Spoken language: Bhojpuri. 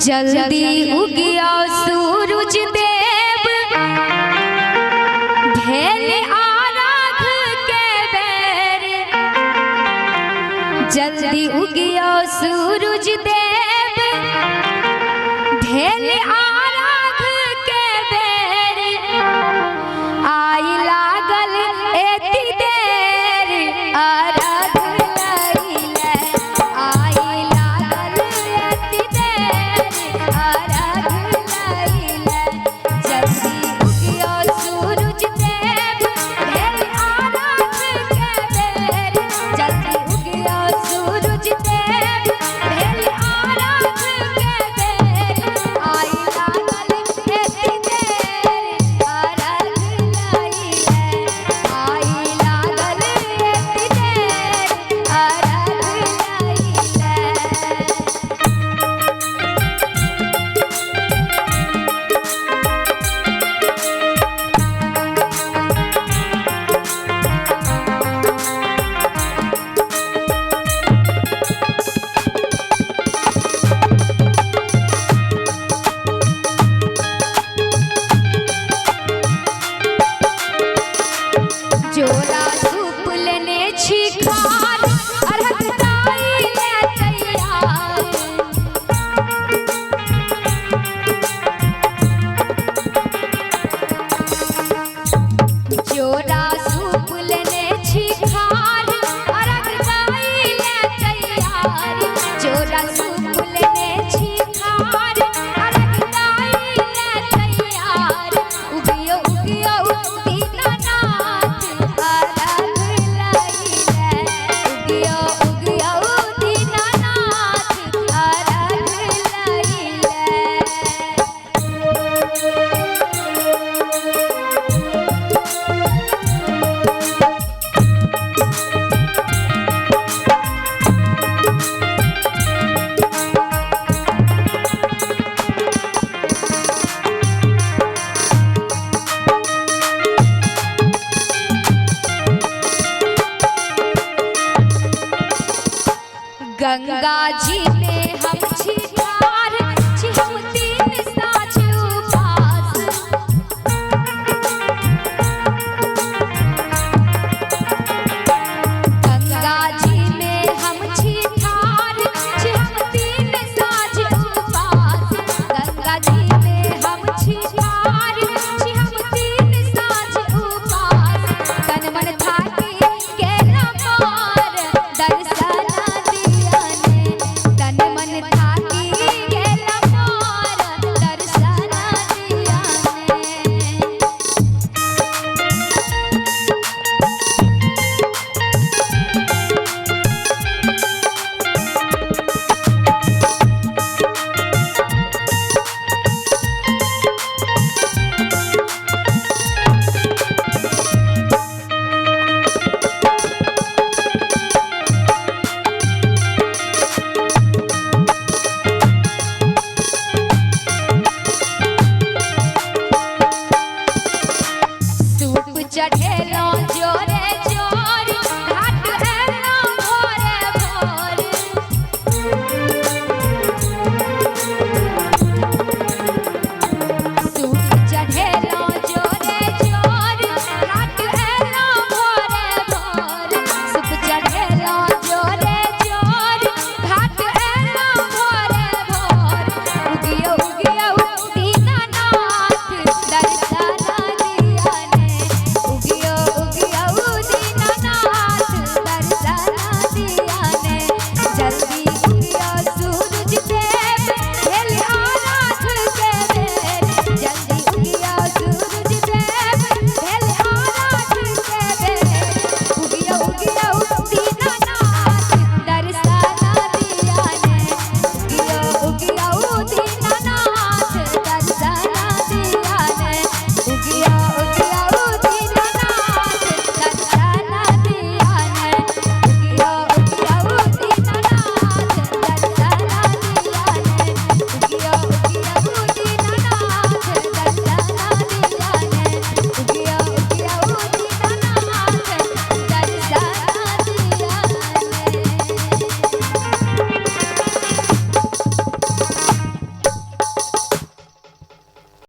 जल्दी उगिया सूरज देव भेल आराध के बेर। जल्दी उगिया सूरज देव भेल आराध के बेर। आई लागल एती देर आराध लइले। आई लागल एती देर आराध लइले। जल्दी उगिया सूरज देव भेल आराध के बेर। जल्दी उगिया सूरज देव भेल आराध के बेर। आई लागल एती देर आराध लइले। आई लागल एती देर आराध लइले। जोला सूप लेने छी खार अरहर दाई ले तैयार। जोला सूप लेने छी खार अरहर दाई ले तैयार। जोला सूप लेने छी खार अरहर दाई ले तैयार। उगियो उगियो दीनानाथ आराध लइले। उगियो उगियो दीनानाथ आराध लइले। गंगा जी